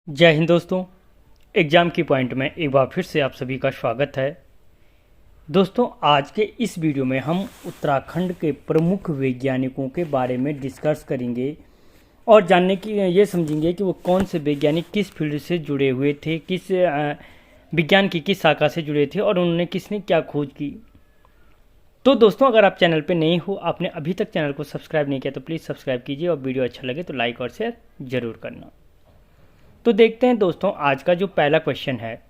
जय हिंद दोस्तों। एग्ज़ाम की पॉइंट में एक बार फिर से आप सभी का स्वागत है। दोस्तों, आज के इस वीडियो में हम उत्तराखंड के प्रमुख वैज्ञानिकों के बारे में डिस्कस करेंगे और जानने की ये समझेंगे कि वो कौन से वैज्ञानिक किस फील्ड से जुड़े हुए थे, किस विज्ञान की किस शाखा से जुड़े थे और उन्होंने किसने क्या खोज की। तो दोस्तों, अगर आप चैनल पर नए हो, आपने अभी तक चैनल को सब्सक्राइब नहीं किया तो प्लीज़ सब्सक्राइब कीजिए और वीडियो अच्छा लगे तो लाइक और शेयर ज़रूर करना। तो देखते हैं दोस्तों, आज का जो पहला क्वेश्चन है,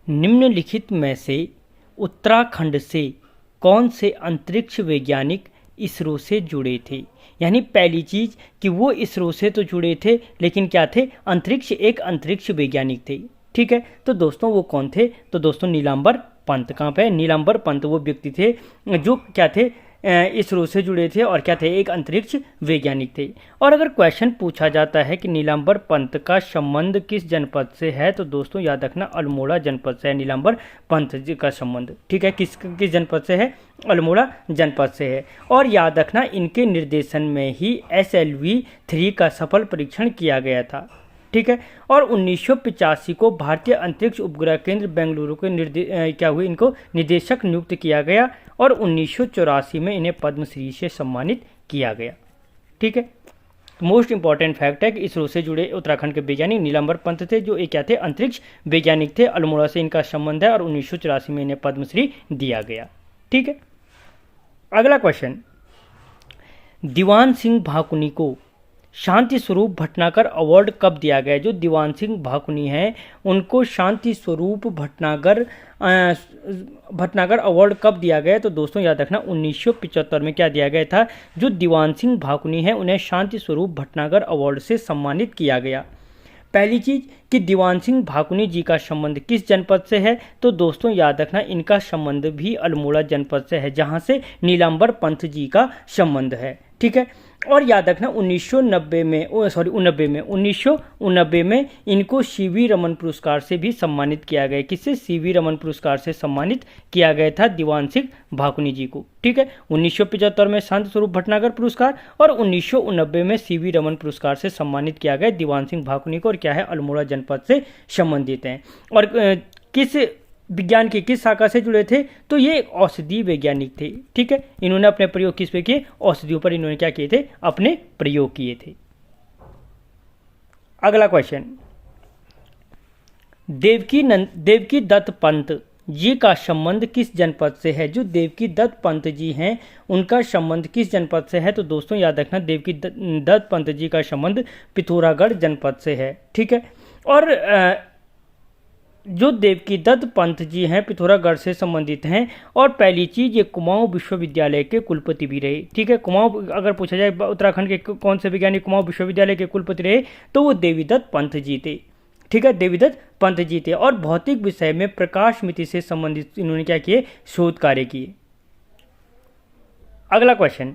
निम्नलिखित में से उत्तराखंड से कौन से अंतरिक्ष वैज्ञानिक इसरो से जुड़े थे। यानी पहली चीज कि वो इसरो से तो जुड़े थे, लेकिन क्या थे, एक अंतरिक्ष वैज्ञानिक थे। ठीक है, तो दोस्तों वो कौन थे? तो दोस्तों नीलांबर पंत। कहाँ पे? नीलांबर पंत वो व्यक्ति थे जो क्या थे, इसरो से जुड़े थे और क्या थे, एक अंतरिक्ष वैज्ञानिक थे। और अगर क्वेश्चन पूछा जाता है कि नीलांबर पंत का संबंध किस जनपद से है, तो दोस्तों याद रखना अल्मोड़ा जनपद से है नीलांबर पंत जी का संबंध। ठीक है, किस जनपद से है? अल्मोड़ा जनपद से है। और याद रखना इनके निर्देशन में ही SLV-3 का सफल परीक्षण किया गया था। ठीक है, और 1985 को भारतीय अंतरिक्ष उपग्रह केंद्र बेंगलुरु के इनको निदेशक नियुक्त किया गया और 1984 में इन्हें पद्मश्री से सम्मानित किया गया। ठीक है, मोस्ट इंपॉर्टेंट फैक्ट है कि इसरो से जुड़े उत्तराखंड के वैज्ञानिक नीलांबर पंत थे, जो एक क्या थे, अंतरिक्ष वैज्ञानिक थे। अल्मोड़ा से इनका संबंध है और 1984 में इन्हें पद्मश्री दिया गया। ठीक है, अगला क्वेश्चन, दीवान सिंह भाकुनी को शांति स्वरूप भटनागर अवार्ड कब दिया गया? जो दीवान सिंह भाकुनी हैं उनको शांति स्वरूप भटनागर अवार्ड कब दिया गया? तो दोस्तों याद रखना 1975 में क्या दिया गया था। जो दीवान सिंह भाकुनी हैं उन्हें शांति स्वरूप भटनागर अवार्ड से सम्मानित किया गया। पहली चीज कि दीवान सिंह भाकुनी जी का संबंध किस जनपद से है? तो दोस्तों याद रखना इनका संबंध भी अल्मोड़ा जनपद से है, जहां से नीलांबर पंत जी का संबंध है। ठीक है, और याद रखना 1989 में इनको CV रमन पुरस्कार से भी सम्मानित किया गया। किससे? CV रमन पुरस्कार से सम्मानित किया गया था दीवान सिंह भाकुनी जी को। ठीक है, 1975 में शांति स्वरूप भटनागर पुरस्कार और 1989 में CV रमन पुरस्कार से सम्मानित किया गया दीवान सिंह भाकुनी को। और क्या है, अल्मोड़ा जनपद से संबंधित हैं। और किस विज्ञान की किस शाखा से जुड़े थे? तो ये औषधि वैज्ञानिक थे। ठीक है, इन्होंने अपने प्रयोग किस पे किए? औषधियों पर इन्होंने क्या किए थे? अपने प्रयोग किए थे। अगला क्वेश्चन, देवकी दत्त पंत जी का संबंध किस जनपद से है? जो देवकी दत्त पंत जी हैं उनका संबंध किस जनपद से है? तो दोस्तों याद रखना देवकी दत्त पंत जी का संबंध पिथौरागढ़ जनपद से है। ठीक है, और जो देवकी दत्त पंत जी हैं पिथौरागढ़ से संबंधित हैं। और पहली चीज, ये कुमाऊं विश्वविद्यालय के कुलपति भी रहे। ठीक है, कुमाऊं अगर पूछा जाए उत्तराखंड के कौन से वैज्ञानिक कुमाऊं विश्वविद्यालय के कुलपति रहे, तो वो देवीदत्त पंत जी थे। ठीक है, देवीदत्त पंत जी थे। और भौतिक विषय में प्रकाश मिति से संबंधित इन्होंने क्या किए? शोध कार्य किए। अगला क्वेश्चन,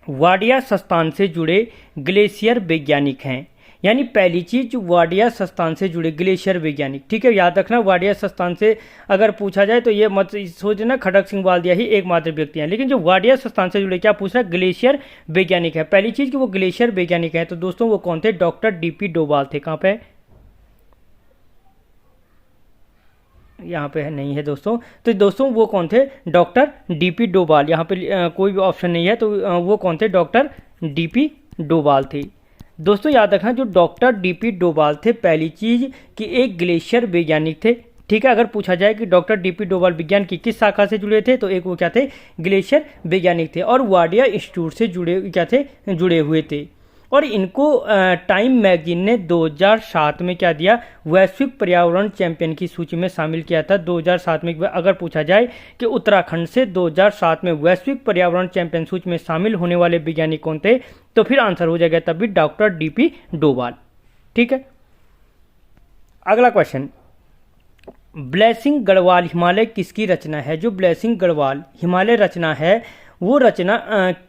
वाडिया संस्थान से जुड़े ग्लेशियर वैज्ञानिक हैं। यानी पहली चीज, वाडिया संस्थान से जुड़े ग्लेशियर वैज्ञानिक। ठीक है, याद रखना वाडिया संस्थान से अगर पूछा जाए तो ये मत सोचना खड़क सिंह वाल्दिया ही एकमात्र व्यक्ति हैं, लेकिन जो वाडिया संस्थान से जुड़े क्या पूछ रहा है? ग्लेशियर वैज्ञानिक है। पहली चीज कि वो ग्लेशियर वैज्ञानिक है, तो दोस्तों वो कौन थे? डॉक्टर DP डोभाल थे। कहाँ पे? यहाँ पे है, नहीं है दोस्तों। तो दोस्तों वो कौन थे? Doctor DP Doval. यहाँ पे कोई भी ऑप्शन नहीं है, तो वो कौन थे? डॉक्टर DP डोभाल थे। दोस्तों याद रखना जो डॉक्टर DP डोभाल थे, पहली चीज कि एक ग्लेशियर वैज्ञानिक थे। ठीक है, अगर पूछा जाए कि डॉक्टर DP डोभाल विज्ञान की किस शाखा से जुड़े थे, तो एक वो क्या थे? ग्लेशियर वैज्ञानिक थे। और वाडिया इंस्टीट्यूट से जुड़े हुए थे। और इनको टाइम मैगजीन ने 2007 में क्या दिया? वैश्विक पर्यावरण चैंपियन की सूची में शामिल किया था। 2007 में अगर पूछा जाए कि उत्तराखंड से 2007 में वैश्विक पर्यावरण चैंपियन सूची में शामिल होने वाले वैज्ञानिक कौन थे, तो फिर आंसर हो जाएगा तभी डॉक्टर DP डोभाल। ठीक है, अगला क्वेश्चन, ब्लेसिंग गढ़वाल हिमालय किसकी रचना है? जो ब्लेसिंग गढ़वाल हिमालय रचना है वो रचना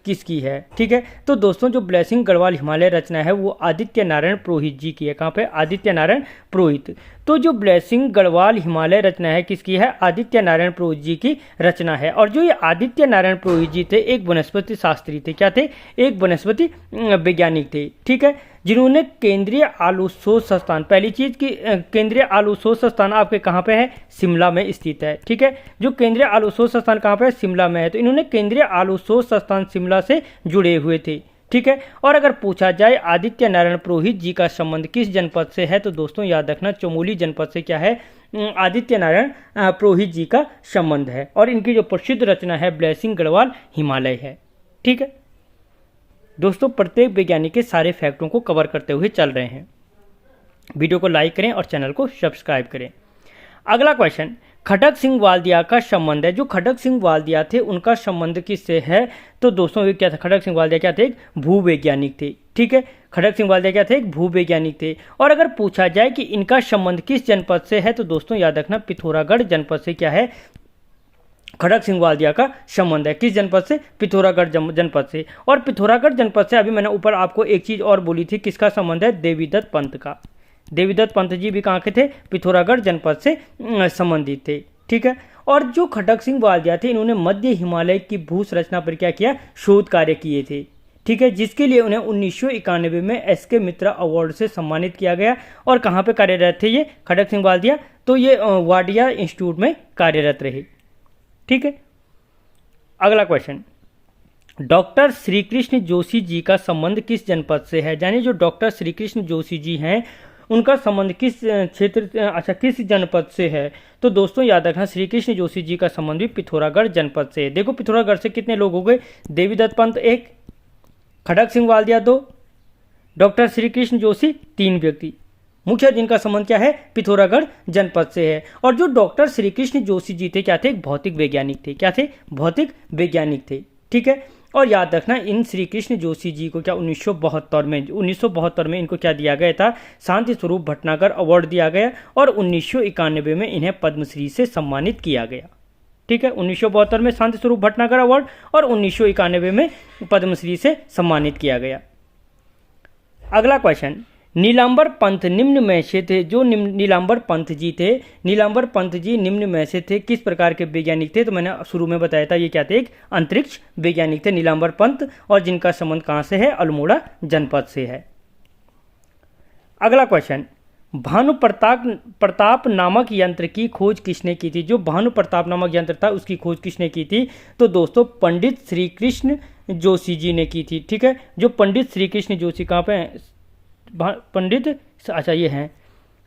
किसकी है? ठीक है, तो दोस्तों जो ब्लेसिंग गढ़वाल हिमालय रचना है वो आदित्य नारायण पुरोहित जी की है। कहाँ पे? आदित्य नारायण पुरोहित। तो जो ब्लेसिंग गढ़वाल हिमालय रचना है किसकी है? आदित्य नारायण पुरोहित जी की रचना है। और जो ये आदित्य नारायण पुरोहित जी थे एक वनस्पति शास्त्री थे। क्या थे? एक वनस्पति वैज्ञानिक थे। ठीक है, जिन्होंने केंद्रीय आलू शोध संस्थान, पहली चीज की केंद्रीय आलू शोध संस्थान आपके कहाँ पे है? शिमला में स्थित है। ठीक है, जो केंद्रीय आलू शोध संस्थान कहाँ पे है? शिमला में है। तो इन्होंने केंद्रीय आलू शोध संस्थान शिमला से जुड़े हुए थे। ठीक है, और अगर पूछा जाए आदित्य नारायण पुरोहित जी का संबंध किस जनपद से है, तो दोस्तों याद रखना चमोली जनपद से क्या है? आदित्य नारायण पुरोहित जी का संबंध है। और इनकी जो प्रसिद्ध रचना है ब्लेसिंग गढ़वाल हिमालय है। ठीक है दोस्तों, प्रत्येक वैज्ञानिक के सारे फैक्टों को कवर करते हुए चल रहे हैं। वीडियो को लाइक करें और चैनल को सब्सक्राइब करें। अगला क्वेश्चन, खड़क सिंह वाल्दिया का संबंध है। जो खड़क सिंह वाल्दिया थे उनका संबंध किससे है? तो दोस्तों ये क्या था? खड़क सिंह वाल्दिया क्या थे? एक भूवैज्ञानिक थे। ठीक है, खड़क सिंह वाल्दिया क्या थे? एक भूवैज्ञानिक थे। और अगर पूछा जाए कि इनका संबंध किस जनपद से है, तो दोस्तों याद रखना पिथौरागढ़ जनपद से क्या है? खड़क सिंह वाल्दिया का संबंध है। किस जनपद से? पिथौरागढ़ जनपद से। और पिथौरागढ़ जनपद से अभी मैंने ऊपर आपको एक चीज और बोली थी, किसका संबंध है? देवीदत्त पंत का। देवीदत्त पंत जी भी कहाँ के थे? पिथौरागढ़ जनपद से संबंधित थे। ठीक है, और जो खड़क सिंह वाल्दिया थे इन्होंने मध्य हिमालय की भू संरचना पर क्या किया? शोध कार्य किए थे। ठीक है, जिसके लिए उन्हें 1991 में एसके मित्रा अवार्ड से सम्मानित किया गया। और कहाँ पे कार्यरत थे ये खड़क सिंह वाल्दिया? तो ये वाडिया इंस्टीट्यूट में कार्यरत रहे। ठीक है, अगला क्वेश्चन, डॉक्टर श्री कृष्ण जोशी जी का संबंध किस जनपद से है? यानी जो डॉक्टर श्री कृष्ण जोशी जी हैं उनका संबंध किस क्षेत्र किस जनपद से है? तो दोस्तों याद रखना श्री कृष्ण जोशी जी का संबंध भी पिथौरागढ़ जनपद से है। देखो पिथौरागढ़ से कितने लोग हो गए? देवीदत्त पंत 1, खड़क सिंह वाल्दिया 2, डॉक्टर श्री कृष्ण जोशी 3 व्यक्ति। मुख्य जिनका संबंध क्या है? पिथौरागढ़ जनपद से है। और जो डॉक्टर श्री कृष्ण जोशी जी थे क्या थे? भौतिक वैज्ञानिक थे। क्या थे? भौतिक वैज्ञानिक थे। ठीक है, और याद रखना इन श्री कृष्ण जोशी जी को क्या 1972 में इनको क्या दिया गया था? शांति स्वरूप भटनागर अवार्ड दिया गया। और 1991 में इन्हें पद्मश्री से सम्मानित किया गया। ठीक है, 1972 में शांति स्वरूप भटनागर अवार्ड और 1991 में पद्मश्री से सम्मानित किया गया। अगला क्वेश्चन, नीलांबर पंत निम्न में से थे। जो नीलांबर पंत जी थे, नीलांबर पंत जी निम्न में से थे किस प्रकार के वैज्ञानिक थे? तो मैंने शुरू में बताया था ये क्या थे? एक अंतरिक्ष वैज्ञानिक थे नीलांबर पंत। और जिनका संबंध कहाँ से है? अल्मोड़ा जनपद से है। अगला क्वेश्चन, भानु प्रताप नामक यंत्र की खोज किसने की थी? जो भानु प्रताप नामक यंत्र था उसकी खोज किसने की थी? तो दोस्तों पंडित श्री कृष्ण जोशी जी ने की थी। ठीक है, जो पंडित श्री कृष्ण जोशी कहाँ पे? पंडित ये हैं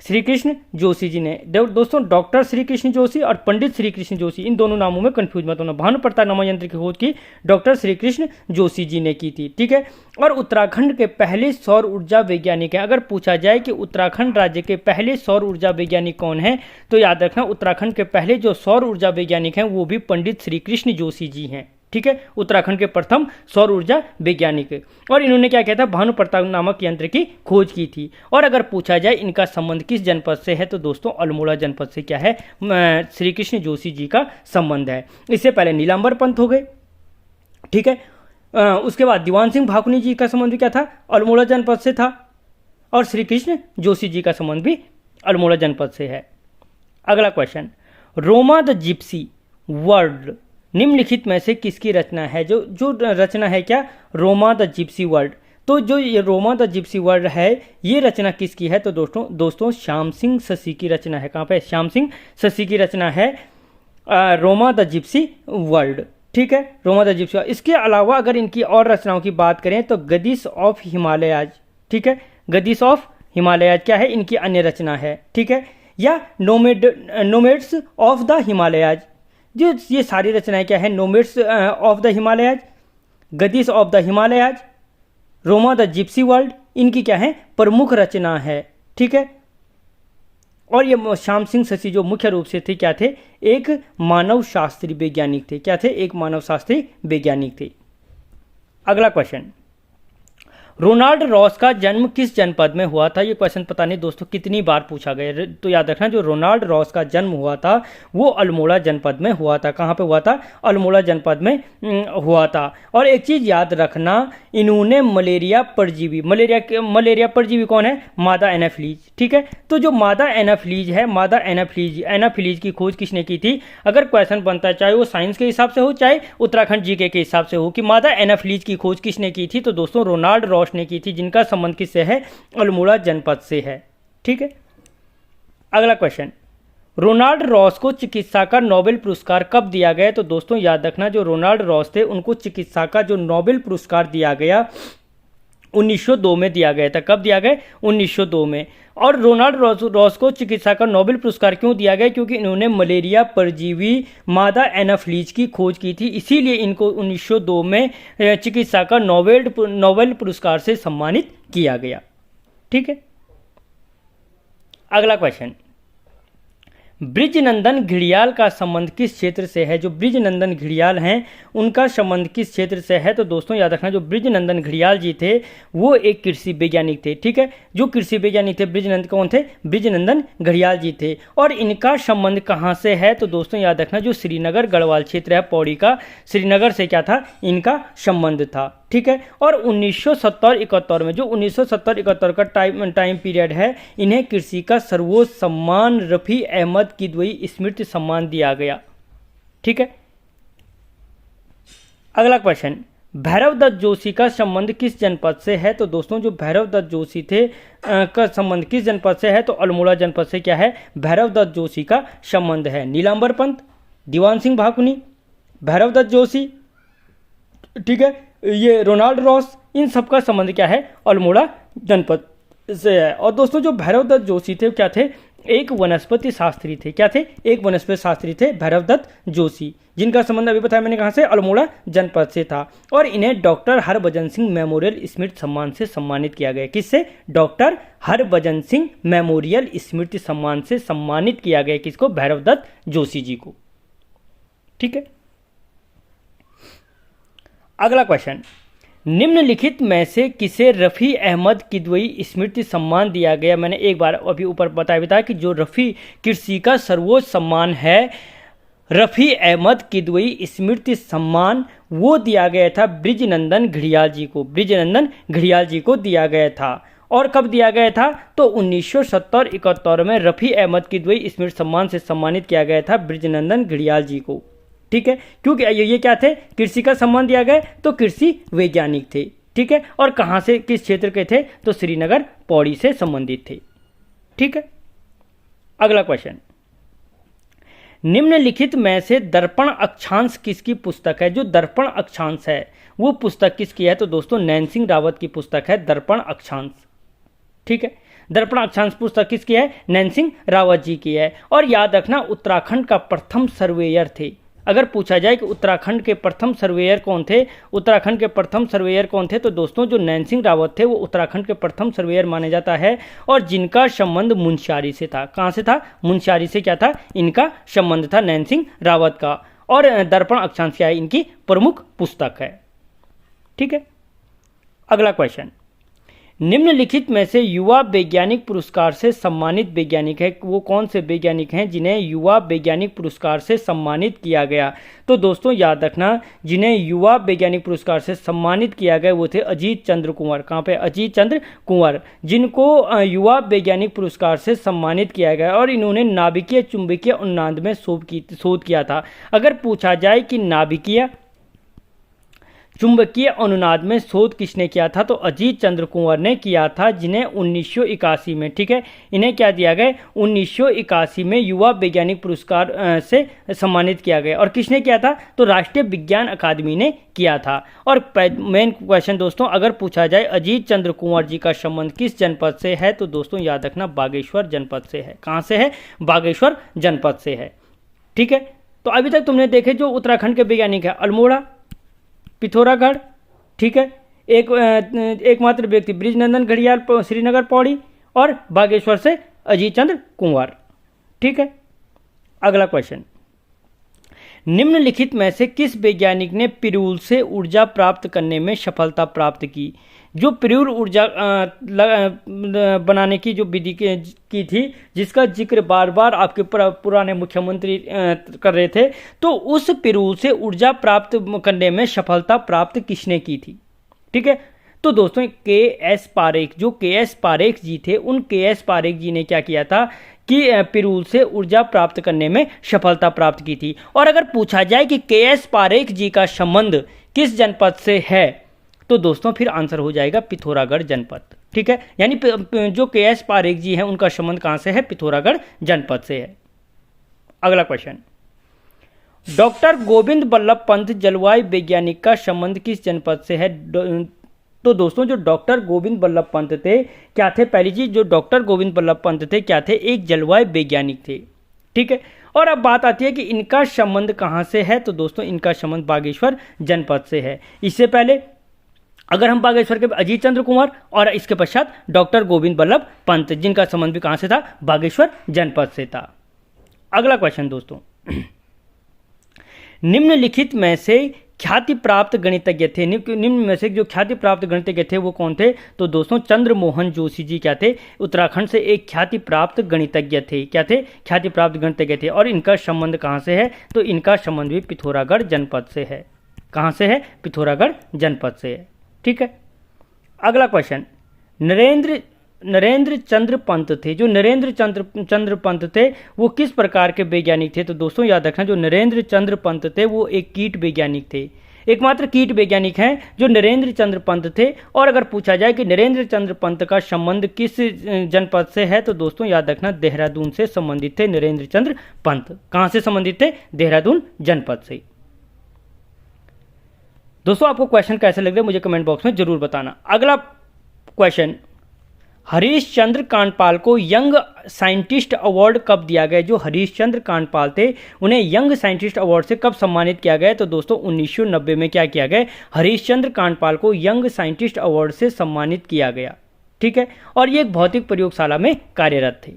श्री कृष्ण जोशी जी ने। दोस्तों डॉक्टर श्री कृष्ण जोशी और पंडित श्री कृष्ण जोशी इन दोनों नामों में कंफ्यूज मत होना। भानु प्रताप नामक यंत्र की खोज की डॉक्टर श्री कृष्ण जोशी जी ने की थी। ठीक है, और उत्तराखंड के पहले सौर ऊर्जा वैज्ञानिक हैं। अगर पूछा जाए कि उत्तराखंड राज्य के पहले सौर ऊर्जा वैज्ञानिक कौन है, तो याद रखना उत्तराखंड के पहले जो सौर ऊर्जा वैज्ञानिक हैं वो भी पंडित श्री कृष्ण जोशी जी हैं। ठीक है, उत्तराखंड के प्रथम सौर ऊर्जा वैज्ञानिक। और इन्होंने क्या किया था? भानु प्रताप नामक यंत्र की खोज की थी। और अगर पूछा जाए इनका संबंध किस जनपद से है, तो दोस्तों अल्मोड़ा जनपद से क्या है? श्री कृष्ण जोशी जी का संबंध है। इससे पहले नीलांबर पंत हो गए। ठीक है, उसके बाद दीवान सिंह भाकुनी जी का संबंध भी क्या था? अल्मोड़ा जनपद से था। और श्री कृष्ण जोशी जी का संबंध भी अल्मोड़ा जनपद से है। अगला question, Roma the gypsy world निम्नलिखित में से किसकी रचना है? जो रचना है क्या? Roma the gypsy world. तो जो ये रोमा द जिप्सी वर्ल्ड है ये रचना किसकी है? तो दोस्तों श्याम सिंह शशि की रचना है। कहाँ पे? श्याम सिंह शशि की रचना है रोमा द जिप्सी वर्ल्ड। ठीक है, रोमा द जिप्सी। इसके अलावा अगर इनकी और रचनाओं की बात करें तो गदिश ऑफ हिमालयाज। ठीक है, गदिश ऑफ हिमालयाज क्या है? इनकी अन्य रचना है। ठीक है, या नोमेड्स ऑफ द हिमालयाज। जो ये सारी रचनाएं क्या है? Nomads of the Himalayas, Gaddis of the Himalayas, Roma the gypsy world, इनकी क्या है? प्रमुख रचना है। ठीक है, और ये श्याम सिंह शशि जो मुख्य रूप से थे क्या थे? एक मानव शास्त्री वैज्ञानिक थे। क्या थे? एक मानव शास्त्री वैज्ञानिक थे। अगला क्वेश्चन, रोनाल्ड रॉस का जन्म किस जनपद में हुआ था? ये क्वेश्चन पता नहीं दोस्तों कितनी बार पूछा गया, तो याद रखना जो रोनाल्ड रॉस का जन्म हुआ था वो अल्मोड़ा जनपद में हुआ था। कहाँ पे हुआ था? अल्मोड़ा जनपद में हुआ था। और एक चीज़ याद रखना, इन्होंने मलेरिया परजीवी कौन है? मादा एनाफिलीज। ठीक है, तो जो मादा एनाफिलीज है, मादा एनाफिलीज की खोज किसने की थी? अगर क्वेश्चन बनता है चाहे वो साइंस के हिसाब से हो चाहे उत्तराखंड जीके के हिसाब से हो कि मादा एनाफिलीज की खोज किसने की थी, तो दोस्तों रोनाल्ड रॉस ने की थी, जिनका संबंध किससे है? अल्मोड़ा जनपद से है। ठीक है, अगला क्वेश्चन, रोनाल्ड रॉस को चिकित्सा का नोबेल पुरस्कार कब दिया गया? तो दोस्तों याद रखना जो रोनाल्ड रॉस थे उनको चिकित्सा का जो नोबेल पुरस्कार दिया गया 1902 में दिया गया था। कब दिया गया? 1902 में। और रोनाल्ड रॉस को चिकित्सा का नोबेल पुरस्कार क्यों दिया गया? क्योंकि इन्होंने मलेरिया परजीवी मादा एनाफिलीज की खोज की थी, इसीलिए इनको 1902 में चिकित्सा का नोबेल पुरस्कार से सम्मानित किया गया। ठीक है, अगला क्वेश्चन, बृजनंदन घड़ियाल का संबंध किस क्षेत्र से है? जो बृजनंदन घड़ियाल हैं उनका संबंध किस क्षेत्र से है? तो दोस्तों याद रखना जो बृजनंदन घड़ियाल जी थे वो एक कृषि वैज्ञानिक थे। ठीक है, जो कृषि वैज्ञानिक थे कौन थे? बृजनंदन घड़ियाल जी थे। और इनका संबंध कहाँ से है? तो दोस्तों याद रखना जो श्रीनगर गढ़वाल क्षेत्र है पौड़ी का, श्रीनगर से क्या था? इनका संबंध था। ठीक है, और 1970-71 में, जो 1970-71 का टाइम पीरियड है, इन्हें कृषि का सर्वोच्च सम्मान रफ़ी अहमद किदवई स्मृति सम्मान दिया गया। ठीक है, अगला क्वेश्चन, भैरव दत्त जोशी का संबंध किस जनपद से है? तो दोस्तों जो भैरव दत्त जोशी थे का संबंध किस जनपद से है? तो अल्मोड़ा जनपद से क्या है? भैरव दत्त जोशी का संबंध है। नीलांबर पंत, दीवान सिंह भाकुनी, भैरव दत्त जोशी, ठीक है, ये रोनाल्ड रॉस, इन सब का संबंध क्या है? अल्मोड़ा जनपद से है। और दोस्तों जो भैरव दत्त जोशी थे क्या थे? एक वनस्पति शास्त्री थे। क्या थे? एक वनस्पति शास्त्री थे भैरव दत्त जोशी, जिनका संबंध अभी बताया मैंने कहाँ से? अल्मोड़ा जनपद से था। और इन्हें डॉक्टर हरभजन सिंह मेमोरियल स्मृति सम्मान से सम्मानित किया गया। किससे? डॉक्टर हरभजन सिंह मेमोरियल स्मृति सम्मान से सम्मानित किया गया। किसको? भैरव दत्त जोशी जी को। ठीक है, अगला क्वेश्चन, निम्नलिखित में से किसे रफ़ी अहमद किदवई स्मृति सम्मान दिया गया? मैंने एक बार अभी ऊपर बताया कि जो रफ़ी कृषि का सर्वोच्च सम्मान है रफ़ी अहमद किदवई स्मृति सम्मान, वो दिया गया था बृजनंदन घड़ियाल जी को। बृजनंदन घड़ियाल जी को दिया गया था। और कब दिया गया था? तो 1970-71 में रफ़ी अहमद किदवई स्मृति सम्मान से सम्मानित किया गया था बृजनंदन घड़ियाल जी को। ठीक है, क्योंकि ये क्या थे? कृषि का सम्मान दिया गया, तो कृषि वैज्ञानिक थे। ठीक है, और कहाँ से, किस क्षेत्र के थे? तो श्रीनगर पौड़ी से संबंधित थे। ठीक है, अगला क्वेश्चन, निम्नलिखित में से दर्पण अक्षांश किसकी पुस्तक है? जो दर्पण अक्षांश है वो पुस्तक किसकी है? तो दोस्तों नैन सिंह रावत की पुस्तक है दर्पण अक्षांश। ठीक है, दर्पण अक्षांश पुस्तक किसकी है? नैन सिंह रावत जी की है। और याद रखना उत्तराखंड का प्रथम सर्वेयर थे। अगर पूछा जाए कि उत्तराखंड के प्रथम सर्वेयर कौन थे, उत्तराखंड के प्रथम सर्वेयर कौन थे, तो दोस्तों जो नैन सिंह रावत थे वो उत्तराखंड के प्रथम सर्वेयर माने जाता है। और जिनका संबंध मुंशियारी से था। कहाँ से था? मुंशियारी से क्या था? इनका संबंध था नैन सिंह रावत का। और दर्पण अक्षांश क्या है? इनकी प्रमुख पुस्तक है। ठीक है, अगला क्वेश्चन, निम्नलिखित में से युवा वैज्ञानिक पुरस्कार से सम्मानित वैज्ञानिक है, वो कौन से वैज्ञानिक हैं जिन्हें युवा वैज्ञानिक पुरस्कार से सम्मानित किया गया? तो दोस्तों याद रखना जिन्हें युवा वैज्ञानिक पुरस्कार से सम्मानित किया गया वो थे अजीत चंद्र कुंवर। कहाँ पे? अजीत चंद्र कुंवर, जिनको युवा वैज्ञानिक पुरस्कार से सम्मानित किया गया। और इन्होंने नाभिकीय चुंबकीय अनुनाद में शोध किया था। अगर पूछा जाए कि नाभिकीय चुंबकीय अनुनाद में शोध किसने किया था, तो अजीत चंद्र कुंवर ने किया था, जिन्हें 1981 में, ठीक है, इन्हें क्या दिया गया? 1981 में युवा वैज्ञानिक पुरस्कार से सम्मानित किया गया। और किसने किया था? तो राष्ट्रीय विज्ञान अकादमी ने किया था। और मेन क्वेश्चन दोस्तों अगर पूछा जाए अजीत चंद्र कुंवर जी का संबंध किस जनपद से है, तो दोस्तों याद रखना बागेश्वर जनपद से है। कहाँ से है? बागेश्वर जनपद से है। ठीक है, तो अभी तक तुमने देखे जो उत्तराखंड के वैज्ञानिक है अल्मोड़ा, पिथौरागढ़, ठीक है, एकमात्र व्यक्ति बृजनंदन घड़ियाल श्रीनगर पौड़ी, और बागेश्वर से अजीत चंद्र कुंवर। ठीक है, अगला क्वेश्चन, निम्नलिखित में से किस वैज्ञानिक ने पिरूल से ऊर्जा प्राप्त करने में सफलता प्राप्त की? जो पिरूल ऊर्जा बनाने की जो विधि की थी, जिसका जिक्र बार बार आपके पुराने मुख्यमंत्री कर रहे थे, तो उस पिरूल से ऊर्जा प्राप्त करने में सफलता प्राप्त किसने की थी? ठीक है, तो दोस्तों के.एस. पारेख, जो के.एस. पारेख जी थे, उन के.एस. पारेख जी ने क्या किया था कि पिरूल से ऊर्जा प्राप्त करने में सफलता प्राप्त की थी। और अगर पूछा जाए कि के.एस. पारेख जी का संबंध किस जनपद से है, तो दोस्तों फिर आंसर हो जाएगा पिथौरागढ़ जनपद। ठीक है, यानी जो के.एस. पारेख जी हैं उनका संबंध कहां से है? पिथौरागढ़ जनपद से है। अगला क्वेश्चन, डॉक्टर गोविंद बल्लभ पंत जलवायु वैज्ञानिक का संबंध किस जनपद से है? तो दोस्तों जो डॉक्टर गोविंद बल्लभ पंत थे, क्या थे? पहली चीज, जो डॉक्टर गोविंद बल्लभ पंत थे क्या थे? एक जलवायु वैज्ञानिक थे। ठीक है, और अब बात आती है कि इनका संबंध कहां से है, तो दोस्तों इनका संबंध बागेश्वर जनपद से है। इससे पहले अगर हम बागेश्वर के अजीत चंद्र कुंवर और इसके पश्चात डॉक्टर गोविंद बल्लभ पंत, जिनका संबंध भी कहां से था? बागेश्वर जनपद से था। अगला क्वेश्चन दोस्तों, निम्नलिखित में से ख्याति प्राप्त गणितज्ञ थे, निम्न में से जो ख्याति प्राप्त गणितज्ञ थे वो कौन थे? तो दोस्तों चंद्रमोहन जोशी जी क्या थे? उत्तराखंड से एक ख्याति प्राप्त गणितज्ञ थे। क्या थे? ख्याति प्राप्त गणितज्ञ थे। और इनका संबंध कहां से है? तो इनका संबंध भी पिथौरागढ़ जनपद से है। कहां से है? पिथौरागढ़ जनपद से है। ठीक है, अगला क्वेश्चन, नरेंद्र चंद्र पंत थे, जो नरेंद्र चंद्र पंत थे वो किस प्रकार के वैज्ञानिक थे? तो दोस्तों याद रखना, जो नरेंद्र चंद्र पंत थे वो एक कीट वैज्ञानिक थे। एकमात्र कीट वैज्ञानिक हैं जो नरेंद्र चंद्र पंत थे। और अगर पूछा जाए कि नरेंद्र चंद्र पंत का संबंध किस जनपद से है, तो दोस्तों याद रखना देहरादून से संबंधित थे नरेंद्र चंद्र पंत। कहां से संबंधित थे? देहरादून जनपद से। दोस्तों आपको क्वेश्चन कैसे लग रहे हैं मुझे कमेंट बॉक्स में जरूर बताना। अगला क्वेश्चन, हरीश चंद्र कांडपाल को यंग साइंटिस्ट अवार्ड कब दिया गया? जो हरीश चंद्र कांडपाल थे उन्हें यंग साइंटिस्ट अवार्ड से कब सम्मानित किया गया? तो दोस्तों 1990 में क्या किया गया? हरीश चंद्र कांडपाल को यंग साइंटिस्ट अवार्ड से सम्मानित किया गया। ठीक है, और ये एक भौतिक प्रयोगशाला में कार्यरत थे।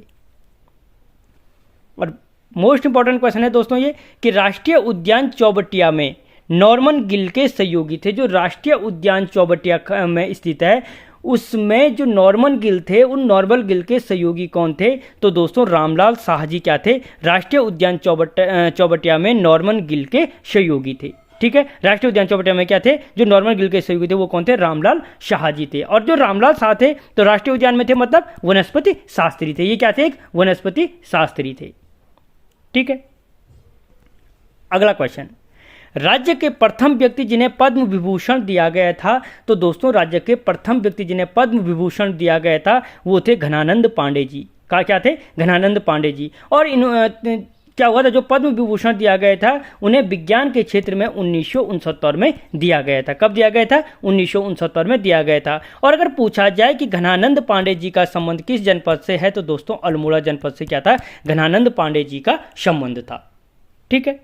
और मोस्ट इंपॉर्टेंट क्वेश्चन है दोस्तों ये कि राष्ट्रीय उद्यान चौबटिया में नॉर्मन गिल के सहयोगी थे। जो राष्ट्रीय उद्यान चौबटिया में स्थित है उसमें जो नॉर्मन गिल थे, उन नॉर्मन गिल के सहयोगी कौन थे? तो दोस्तों रामलाल शाह जी क्या थे? राष्ट्रीय उद्यान चौबटिया में नॉर्मन गिल के सहयोगी थे। ठीक है, राष्ट्रीय उद्यान चौबटिया में क्या थे? जो नॉर्मन गिल के सहयोगी थे वो कौन थे? रामलाल शाह जी थे। और जो रामलाल शाह थे तो राष्ट्रीय उद्यान में थे, मतलब वनस्पति शास्त्री थे। ये क्या थे? एक वनस्पति शास्त्री थे। ठीक है, अगला क्वेश्चन, राज्य के प्रथम व्यक्ति जिन्हें पद्म विभूषण दिया गया था? तो दोस्तों राज्य के प्रथम व्यक्ति जिन्हें पद्म विभूषण दिया गया था वो थे घनानंद पांडे जी। क्या थे? घनानंद पांडे जी। और क्या हुआ था? जो पद्म विभूषण दिया गया था उन्हें विज्ञान के क्षेत्र में 1969 में दिया गया था। कब दिया गया था? 1969 में दिया गया था। और अगर पूछा जाए कि घनानंद पांडे जी का संबंध किस जनपद से है, तो दोस्तों अल्मोड़ा जनपद से क्या था? घनानंद पांडे जी का संबंध था। ठीक है,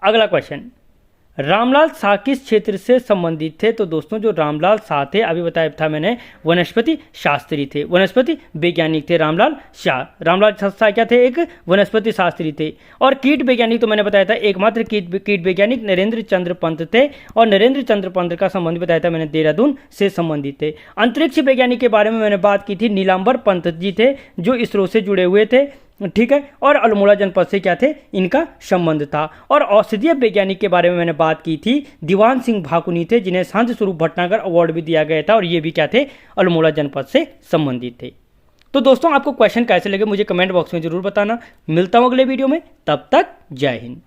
अगला क्वेश्चन, रामलाल शाह किस क्षेत्र से संबंधित थे? तो दोस्तों जो रामलाल शाह थे, अभी बताया था मैंने, वनस्पति शास्त्री थे, वनस्पति वैज्ञानिक थे रामलाल शाह। रामलाल शाह क्या थे? एक वनस्पति शास्त्री थे। और कीट वैज्ञानिक तो मैंने बताया था, एकमात्र कीट वैज्ञानिक नरेंद्र चंद्र पंत थे। और नरेंद्र चंद्र पंत का संबंध बताया था मैंने देहरादून से संबंधित थे। अंतरिक्ष वैज्ञानिक के बारे में मैंने बात की थी, नीलांबर पंत जी थे जो इसरो से जुड़े हुए थे। ठीक है, और अल्मोड़ा जनपद से क्या थे? इनका संबंध था। और औषधीय वैज्ञानिक के बारे में मैंने बात की थी, दीवान सिंह भाकुनी थे जिन्हें संत स्वरूप भटनागर अवार्ड भी दिया गया था। और ये भी क्या थे? अल्मोड़ा जनपद से संबंधित थे। तो दोस्तों आपको क्वेश्चन कैसे लगे मुझे कमेंट बॉक्स में जरूर बताना। मिलता हूं अगले वीडियो में, तब तक जय हिंद।